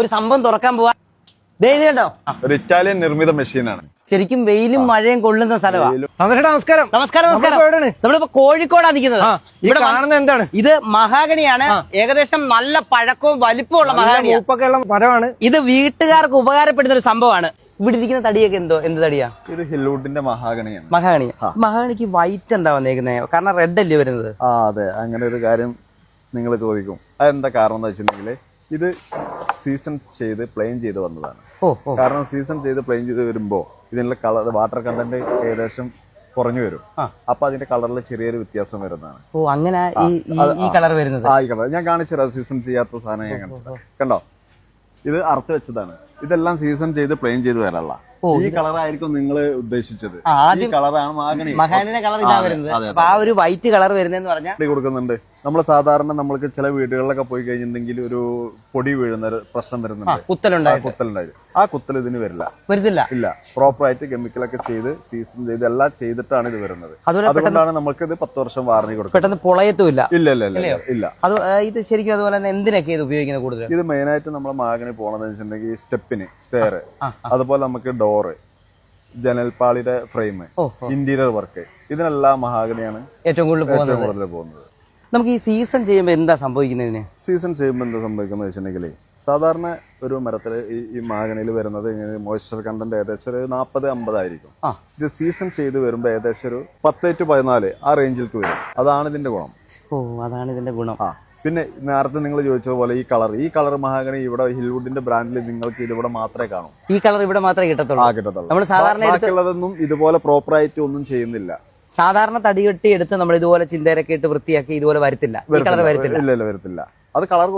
ഒരു സംഭവം തുറക്കാൻ പോവാ. ദേ ഇത് കണ്ടോ, ഒരു ഇറ്റാലിയൻ നിർമ്മിത മെഷീനാണ്. ശരിക്കും വെയിലും മഴയും കൊള്ളുന്ന സ്ഥലമാണ്. നമസ്കാരം. നമസ്കാരം. നമ്മളിപ്പോ കോഴിക്കോടാണ് നിൽക്കുന്നത്. ഇവിടെ കാണുന്നത് എന്താണ്? ഇത് മഹാഗണിയാണ്. ഏകദേശം നല്ല പഴക്കവും വലിപ്പമുള്ള മഹാഗണിയാണ്. മരമാണ്. ഇത് വീട്ടുകാർക്ക് ഉപകാരപ്പെടുന്ന ഒരു സംഭവമാണ്. ഇവിടെ ഇരിക്കുന്ന തടിയൊക്കെ എന്ത് തടിയാ? ഇത് ഹിൽവുഡിന്റെ മഹാഗണിയാണ്. മഹാഗണി. മഹാഗണിക്ക് വൈറ്റ് എന്താ വന്നേക്കുന്നത്? കാരണം റെഡ് അല്ലേ വരുന്നത്? അതെ, അങ്ങനെ ഒരു കാര്യം നിങ്ങൾ ചോദിക്കും. അതെന്താ കാരണം എന്ന് വെച്ചിട്ടുണ്ടെങ്കിൽ ഇത് സീസൺ ചെയ്ത് പ്ലെയിൻ ചെയ്ത് വന്നതാണ്. കാരണം സീസൺ ചെയ്ത് പ്ലെയിൻ ചെയ്ത് വരുമ്പോ ഇതിനുള്ള കളർ വാട്ടർ കണ്ടന്റ് ഏകദേശം കുറഞ്ഞു വരും. അപ്പൊ അതിന്റെ കളറിൽ ചെറിയൊരു വ്യത്യാസം വരുന്നതാണ്. അങ്ങനെ ഈ കളർ വരുന്നത്. ഈ കളർ ഞാൻ കാണിച്ചുതരാം. സീസൺ ചെയ്യാത്ത സാധനം ഞാൻ കാണിച്ചു. കണ്ടോ, ഇത് അറുത്ത് വെച്ചതാണ്. ഇതെല്ലാം സീസൺ ചെയ്ത് പ്ലെയിൻ ചെയ്ത് വരാനുള്ള ഈ കളറായിരിക്കും നിങ്ങൾ ഉദ്ദേശിച്ചത്. ഈ കളറാണ് മഹാഗണിയുടെ കളർ ഇതാ വരുന്നത്. അപ്പൊ ആ ഒരു വൈറ്റ് കളർ വരുന്നതെന്ന് പറഞ്ഞാൽ കൊടുക്കുന്നുണ്ട്. നമ്മൾ സാധാരണ നമ്മൾക്ക് ചില വീടുകളിലൊക്കെ പോയി കഴിഞ്ഞിട്ടുണ്ടെങ്കിൽ ഒരു പൊടി വീഴുന്ന ഒരു പ്രശ്നം വരുന്നുണ്ട്. കുത്തലുണ്ടായി. ആ കുത്തൽ ഇതിന് വരുന്നില്ല. ഇല്ല, പ്രോപ്പർ ആയിട്ട് കെമിക്കലൊക്കെ ചെയ്ത് സീസൺ ചെയ്ത് എല്ലാം ചെയ്തിട്ടാണ് ഇത് വരുന്നത്. അതുകൊണ്ടാണ് നമുക്ക് ഇത് 10 വർഷം വാറണ്ടി കൊടുക്കുന്നത്. പെട്ടെന്ന് പൊളയത്തുമില്ല. ഇല്ല. അത് ഇത് ശരിക്കും അതുപോലെ തന്നെ എന്തിനൊക്കെ ഇത് ഉപയോഗിക്കുന്നത് കൂടുതൽ? ഇത് മെയിൻ ആയിട്ട് നമ്മൾ മഹാഗണി പോകണമെന്ന് വെച്ചിട്ടുണ്ടെങ്കിൽ സ്റ്റെപ്പിന്, സ്റ്റെയർ, അതുപോലെ നമുക്ക് ഡോറ്, ജനൽപ്പാളിയുടെ ഫ്രെയിം, ഇന്റീരിയർ വർക്ക്, ഇതിനെല്ലാം മഹാഗണിയാണ് ഏറ്റവും കൂടുതൽ പോകുന്നത്. നമുക്ക് ഈ സീസൺ ചെയ്യുമ്പോൾ എന്താ സംഭവിക്കുന്നതിന്? സീസൺ ചെയ്യുമ്പോൾ എന്താ സംഭവിക്കുന്നത് വെച്ചിട്ടുണ്ടെങ്കിൽ സാധാരണ ഒരു മരത്തിൽ ഈ മഹാഗണിയിൽ വരുന്നത് മോയ്സ്ചർ കണ്ടന്റ് ഏകദേശം ഒരു 40-50 ആയിരിക്കും. ഇത് സീസൺ ചെയ്ത് വരുമ്പോൾ ഏകദേശം ഒരു 10 to 14 ആ റേഞ്ചിലേക്ക് വരും. അതാണ് ഇതിന്റെ ഗുണം. അതാണ് ഇതിന്റെ ഗുണം. പിന്നെ നേരത്തെ നിങ്ങൾ ചോദിച്ചതുപോലെ ഈ കളർ മഹാഗണി ഇവിടെ ഹിൽവുഡിന്റെ ബ്രാൻഡിൽ നിങ്ങൾക്ക് ഇതിവിടെ മാത്രമേ കാണൂ. ഈ കളർ ഇവിടെ മാത്രമേ കിട്ടത്തുള്ളൂ. നമ്മൾ സാധാരണ ബാക്കിയുള്ളതൊന്നും ഇതുപോലെ പ്രോപ്പർ ആയിട്ട് ഒന്നും ചെയ്യുന്നില്ല. സാധാരണ തടി കെട്ടി എടുത്ത് നമ്മൾ ഇതുപോലെ ചിന്തരൊക്കെ ഇട്ട് വൃത്തിയാക്കി ഇതുപോലെ വരത്തില്ല. ഈ കളർ വരത്തില്ല. ഇല്ല, വരത്തില്ല. അത് കളർ